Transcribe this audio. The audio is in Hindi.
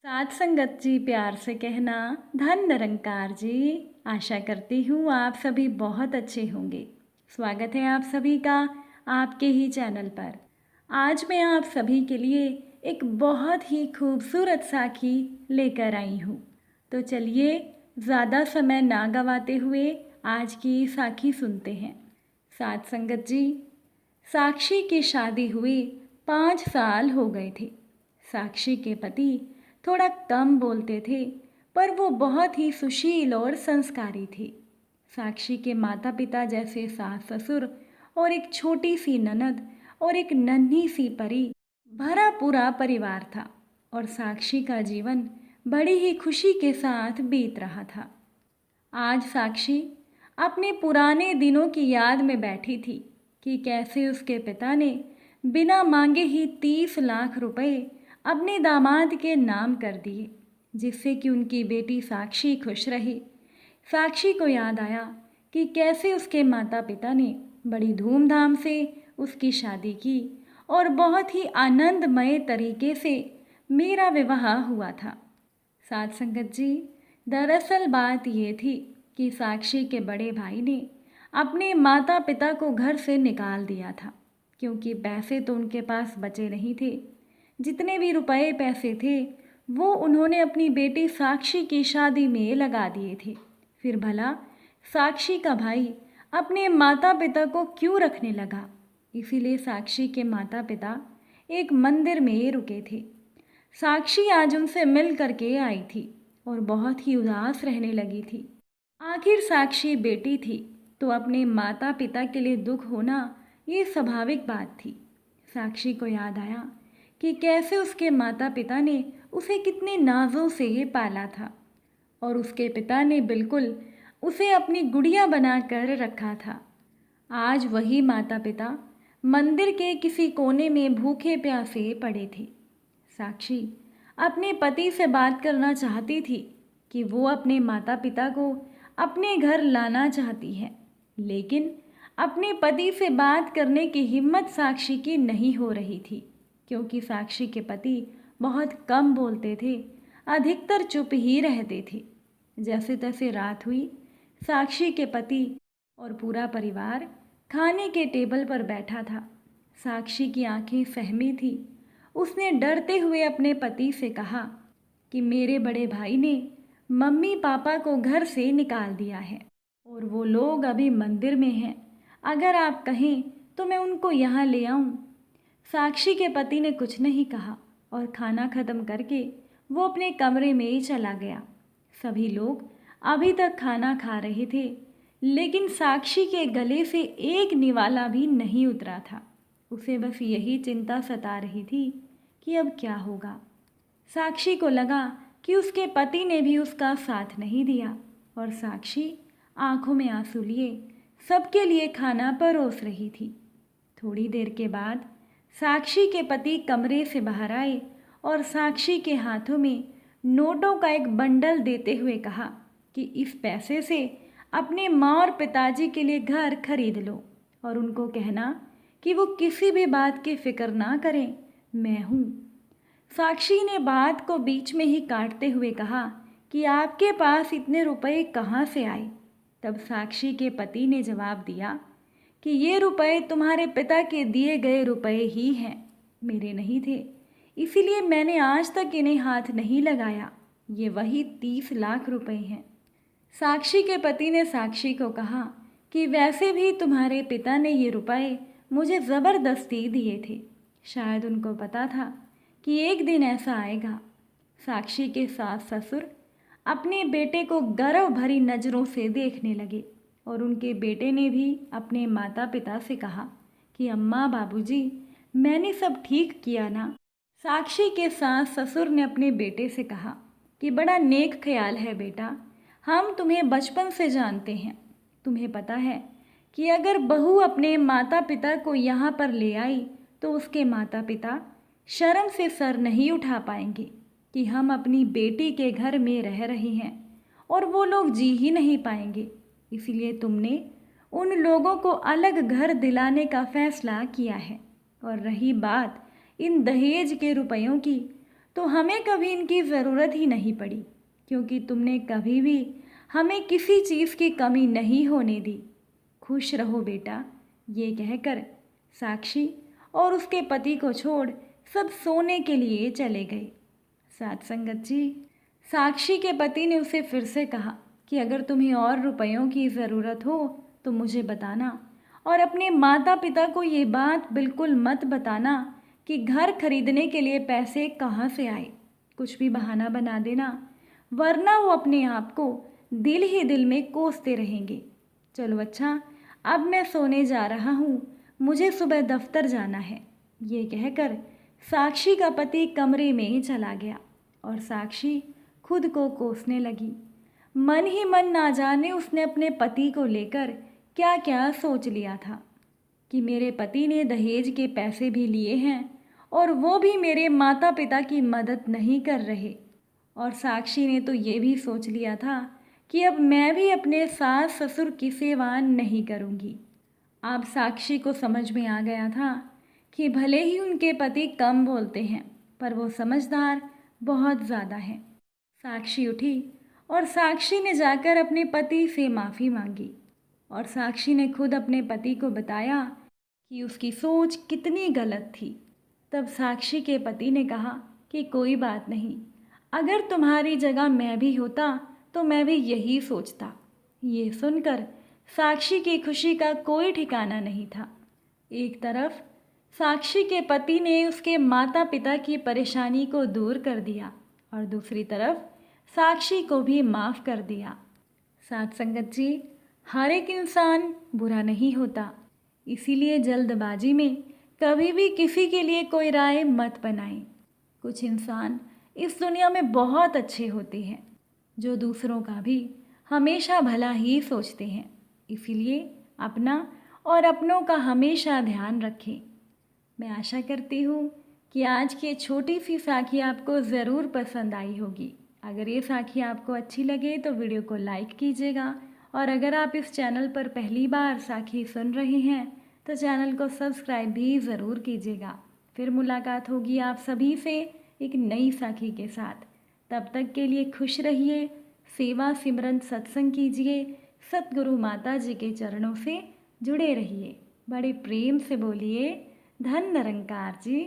साथ संगत जी प्यार से कहना धन निरंकार जी। आशा करती हूँ आप सभी बहुत अच्छे होंगे। स्वागत है आप सभी का आपके ही चैनल पर। आज मैं आप सभी के लिए एक बहुत ही खूबसूरत साखी लेकर आई हूँ। तो चलिए ज़्यादा समय ना गवाते हुए आज की साखी सुनते हैं। साथ संगत जी, साक्षी की शादी हुई 5 साल हो गए थे। साक्षी के पति थोड़ा कम बोलते थे, पर वो बहुत ही सुशील और संस्कारी थे। साक्षी के माता पिता जैसे सास ससुर और एक छोटी सी ननद और एक नन्ही सी परी, भरा पूरा परिवार था और साक्षी का जीवन बड़ी ही खुशी के साथ बीत रहा था। आज साक्षी अपने पुराने दिनों की याद में बैठी थी कि कैसे उसके पिता ने बिना मांगे ही 30 लाख रुपए अपने दामाद के नाम कर दिए, जिससे कि उनकी बेटी साक्षी खुश रही। साक्षी को याद आया कि कैसे उसके माता पिता ने बड़ी धूमधाम से उसकी शादी की और बहुत ही आनंदमय तरीके से मेरा विवाह हुआ था। साथ संगत जी, दरअसल बात ये थी कि साक्षी के बड़े भाई ने अपने माता पिता को घर से निकाल दिया था, क्योंकि पैसे तो उनके पास बचे नहीं थे। जितने भी रुपए पैसे थे वो उन्होंने अपनी बेटी साक्षी की शादी में लगा दिए थे। फिर भला साक्षी का भाई अपने माता पिता को क्यों रखने लगा? इसीलिए साक्षी के माता पिता एक मंदिर में रुके थे। साक्षी आज उनसे मिल करके आई थी और बहुत ही उदास रहने लगी थी। आखिर साक्षी बेटी थी तो अपने माता पिता के लिए दुख होना ये स्वाभाविक बात थी। साक्षी को याद आया कि कैसे उसके माता पिता ने उसे कितने नाजों से पाला था और उसके पिता ने बिल्कुल उसे अपनी गुड़िया बनाकर रखा था। आज वही माता पिता मंदिर के किसी कोने में भूखे प्यासे पड़े थे। साक्षी अपने पति से बात करना चाहती थी कि वो अपने माता पिता को अपने घर लाना चाहती है, लेकिन अपने पति से बात करने की हिम्मत साक्षी की नहीं हो रही थी, क्योंकि साक्षी के पति बहुत कम बोलते थे, अधिकतर चुप ही रहते थे। जैसे तैसे रात हुई, साक्षी के पति और पूरा परिवार खाने के टेबल पर बैठा था। साक्षी की आंखें सहमी थी। उसने डरते हुए अपने पति से कहा कि मेरे बड़े भाई ने मम्मी पापा को घर से निकाल दिया है और वो लोग अभी मंदिर में हैं। अगर आप कहें तो मैं उनको यहाँ ले आऊँ। साक्षी के पति ने कुछ नहीं कहा और खाना ख़त्म करके वो अपने कमरे में ही चला गया। सभी लोग अभी तक खाना खा रहे थे, लेकिन साक्षी के गले से एक निवाला भी नहीं उतरा था। उसे बस यही चिंता सता रही थी कि अब क्या होगा। साक्षी को लगा कि उसके पति ने भी उसका साथ नहीं दिया और साक्षी आंखों में आंसू लिए सबके लिए खाना परोस रही थी। थोड़ी देर के बाद साक्षी के पति कमरे से बाहर आए और साक्षी के हाथों में नोटों का एक बंडल देते हुए कहा कि इस पैसे से अपने माँ और पिताजी के लिए घर खरीद लो और उनको कहना कि वो किसी भी बात की फिक्र ना करें, मैं हूँ। साक्षी ने बात को बीच में ही काटते हुए कहा कि आपके पास इतने रुपए कहाँ से आए? तब साक्षी के पति ने जवाब दिया कि ये रुपए तुम्हारे पिता के दिए गए रुपए ही हैं, मेरे नहीं थे, इसीलिए मैंने आज तक इन्हें हाथ नहीं लगाया। ये वही 30 लाख रुपए हैं। साक्षी के पति ने साक्षी को कहा कि वैसे भी तुम्हारे पिता ने ये रुपए मुझे ज़बरदस्ती दिए थे। शायद उनको पता था कि एक दिन ऐसा आएगा। साक्षी के सास ससुर अपने बेटे को गर्व भरी नज़रों से देखने लगे और उनके बेटे ने भी अपने माता पिता से कहा कि अम्मा बाबूजी, मैंने सब ठीक किया ना? साक्षी के सास ससुर ने अपने बेटे से कहा कि बड़ा नेक ख्याल है बेटा, हम तुम्हें बचपन से जानते हैं। तुम्हें पता है कि अगर बहू अपने माता पिता को यहाँ पर ले आई तो उसके माता पिता शर्म से सर नहीं उठा पाएंगे कि हम अपनी बेटी के घर में रह रहे हैं और वो लोग जी ही नहीं पाएंगे। इसीलिए तुमने उन लोगों को अलग घर दिलाने का फैसला किया है। और रही बात इन दहेज के रुपयों की, तो हमें कभी इनकी ज़रूरत ही नहीं पड़ी, क्योंकि तुमने कभी भी हमें किसी चीज़ की कमी नहीं होने दी। खुश रहो बेटा। ये कहकर साक्षी और उसके पति को छोड़ सब सोने के लिए चले गए। साथ संगत जी, साक्षी के पति ने उसे फिर से कहा कि अगर तुम्हें और रुपयों की ज़रूरत हो तो मुझे बताना, और अपने माता पिता को ये बात बिल्कुल मत बताना कि घर खरीदने के लिए पैसे कहाँ से आए। कुछ भी बहाना बना देना, वरना वो अपने आप को दिल ही दिल में कोसते रहेंगे। चलो अच्छा, अब मैं सोने जा रहा हूँ, मुझे सुबह दफ्तर जाना है। ये कहकर साक्षी का पति कमरे में चला गया और साक्षी खुद को कोसने लगी। मन ही मन ना जाने उसने अपने पति को लेकर क्या क्या सोच लिया था कि मेरे पति ने दहेज के पैसे भी लिए हैं और वो भी मेरे माता पिता की मदद नहीं कर रहे। और साक्षी ने तो ये भी सोच लिया था कि अब मैं भी अपने सास ससुर की सेवा नहीं करूँगी। अब साक्षी को समझ में आ गया था कि भले ही उनके पति कम बोलते हैं, पर वो समझदार बहुत ज़्यादा हैं। साक्षी उठी और साक्षी ने जाकर अपने पति से माफ़ी मांगी, और साक्षी ने खुद अपने पति को बताया कि उसकी सोच कितनी गलत थी। तब साक्षी के पति ने कहा कि कोई बात नहीं, अगर तुम्हारी जगह मैं भी होता तो मैं भी यही सोचता। ये सुनकर साक्षी की खुशी का कोई ठिकाना नहीं था। एक तरफ साक्षी के पति ने उसके माता पिता की परेशानी को दूर कर दिया और दूसरी तरफ साक्षी को भी माफ़ कर दिया। साथ संगत जी, हर एक इंसान बुरा नहीं होता, इसीलिए जल्दबाजी में कभी भी किसी के लिए कोई राय मत बनाएं। कुछ इंसान इस दुनिया में बहुत अच्छे होते हैं जो दूसरों का भी हमेशा भला ही सोचते हैं। इसीलिए अपना और अपनों का हमेशा ध्यान रखें। मैं आशा करती हूँ कि आज की छोटी सी साखी आपको ज़रूर पसंद आई होगी। अगर ये साखी आपको अच्छी लगे तो वीडियो को लाइक कीजिएगा, और अगर आप इस चैनल पर पहली बार साखी सुन रहे हैं तो चैनल को सब्सक्राइब भी ज़रूर कीजिएगा। फिर मुलाकात होगी आप सभी से एक नई साखी के साथ। तब तक के लिए खुश रहिए, सेवा सिमरन सत्संग कीजिए, सतगुरु माता जी के चरणों से जुड़े रहिए। बड़े प्रेम से बोलिए धन निरंकार जी।